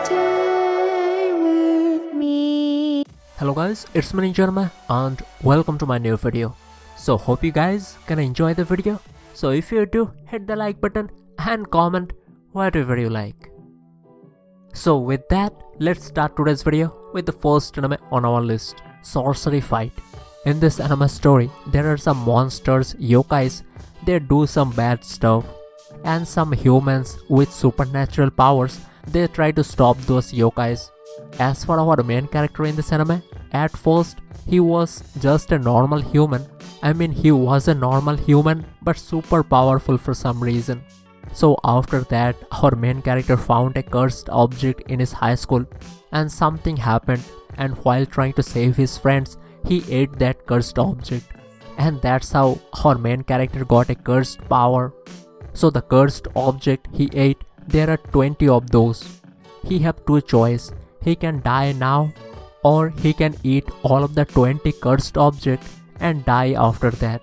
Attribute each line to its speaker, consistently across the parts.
Speaker 1: stay with me.
Speaker 2: Hello guys, it's me Ninja and welcome to my new video. So hope you guys can enjoy the video. So if you do, hit the like button and comment whatever you like. So with that, let's start today's video with the first anime on our list, Sorcery Fight. In this anime story, there are some monsters, yokais, they do some bad stuff, and some humans with supernatural powers, they try to stop those yokais. As for our main character in this anime, at first he was just a normal human. He was a normal human but super powerful for some reason. So after that, our main character found a cursed object in his high school and something happened, and while trying to save his friends, he ate that cursed object. And that's how our main character got a cursed power. So the cursed object he ate, there are 20 of those. He have two choices. He can die now, or he can eat all of the 20 cursed objects and die after that.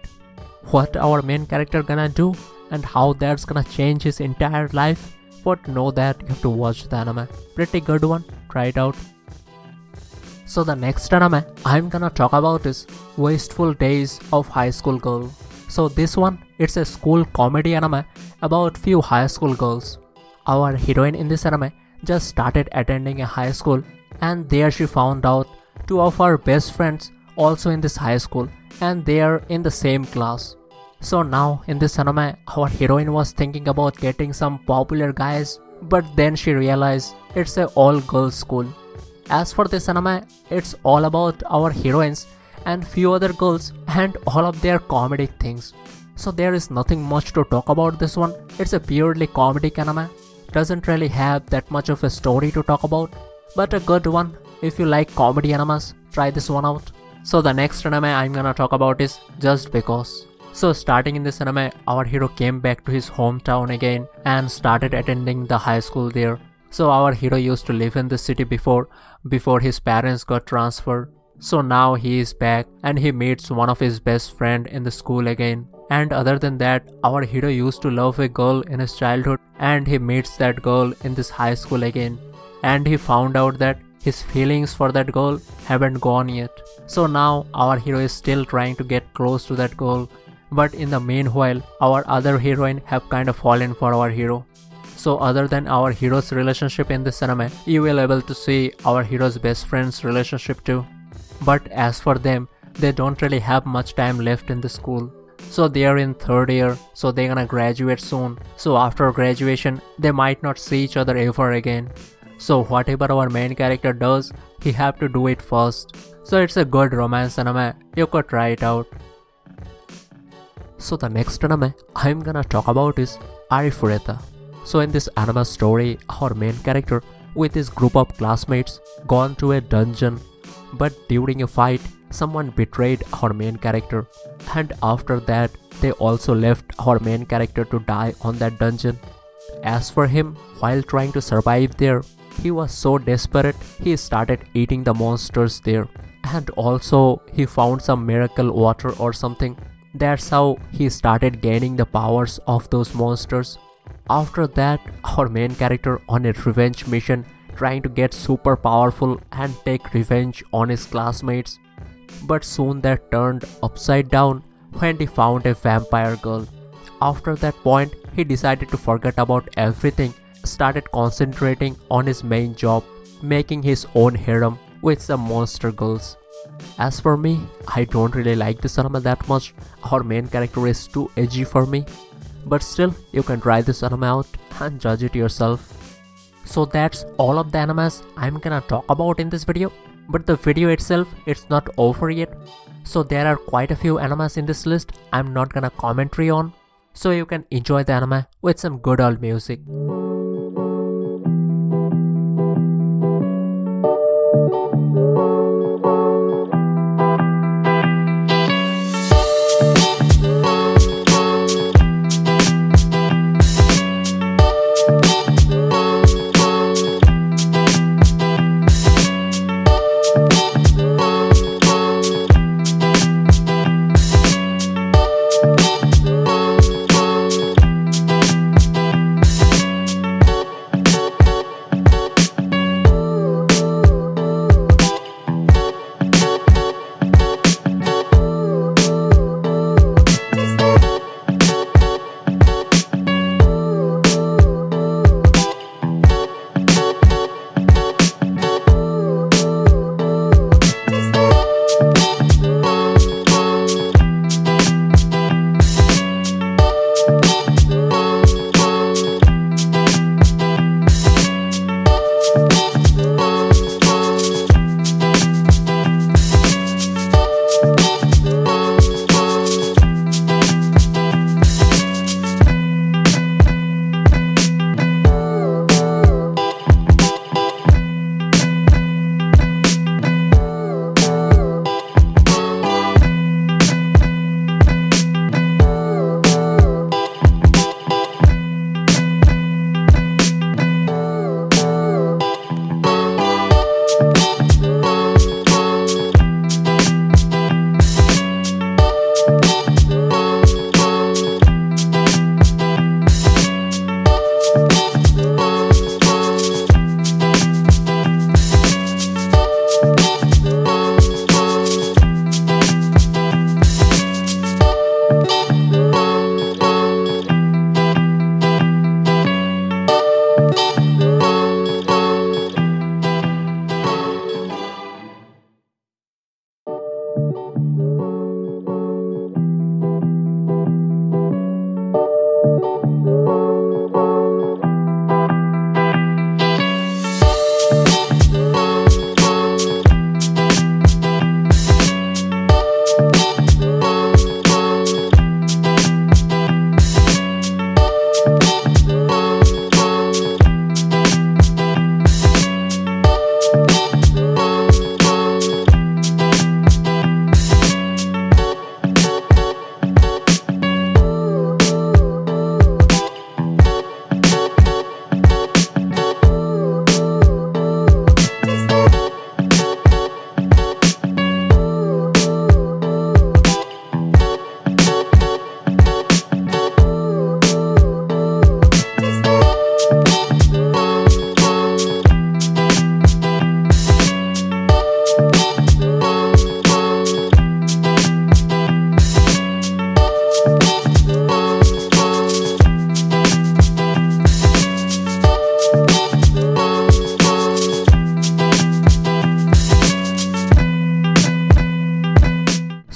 Speaker 2: What our main character gonna do and how that's gonna change his entire life? For to know that, you have to watch the anime. Pretty good one, try it out. So the next anime I'm gonna talk about is Wasteful Days of High School Girl. So this one, it's a school comedy anime about few high school girls. Our heroine in this anime just started attending a high school, and there she found out two of her best friends also in this high school, and they are in the same class. So now in this anime, our heroine was thinking about getting some popular guys, but then she realized it's a all girls school. As for this anime, it's all about our heroines and few other girls and all of their comedic things. So there is nothing much to talk about this one. It's a purely comedic anime. Doesn't really have that much of a story to talk about, but a good one. If you like comedy animes, try this one out. So the next anime I'm gonna talk about is Just Because. So starting in this anime, our hero came back to his hometown again and started attending the high school there. So our hero used to live in the city before his parents got transferred. So now he is back and he meets one of his best friend in the school again. And other than that, our hero used to love a girl in his childhood, and he meets that girl in this high school again. And he found out that his feelings for that girl haven't gone yet. So now our hero is still trying to get close to that girl. But in the meanwhile, our other heroine have kind of fallen for our hero. So other than our hero's relationship in this anime, you will able to see our hero's best friend's relationship too. But as for them, they don't really have much time left in the school. So they are in third year, so they're gonna graduate soon. So after graduation, they might not see each other ever again. So whatever our main character does, he have to do it first. So it's a good romance anime, you could try it out. So the next anime I'm gonna talk about is Arifureta. So in this anime story, our main character with his group of classmates gone to a dungeon, but during a fight, someone betrayed our main character, and after that, they also left our main character to die on that dungeon. As for him, while trying to survive there, he was so desperate, he started eating the monsters there. And also, he found some miracle water or something. That's how he started gaining the powers of those monsters. After that, our main character on a revenge mission, trying to get super powerful and take revenge on his classmates. But soon that turned upside down when he found a vampire girl. After that point, he decided to forget about everything, started concentrating on his main job, making his own harem with some monster girls. As for me, I don't really like this anime that much. Our main character is too edgy for me. But still, you can try this anime out and judge it yourself. So that's all of the animes I'm gonna talk about in this video. But the video itself, it's not over yet. So there are quite a few animes in this list I'm not gonna commentary on. So you can enjoy the anime with some good old music.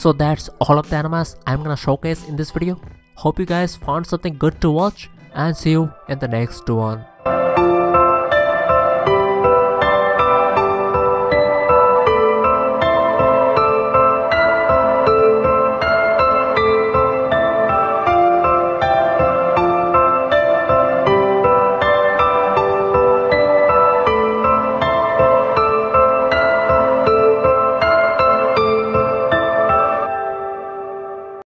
Speaker 2: So that's all of the animes I'm gonna showcase in this video. Hope you guys found something good to watch and see you in the next one.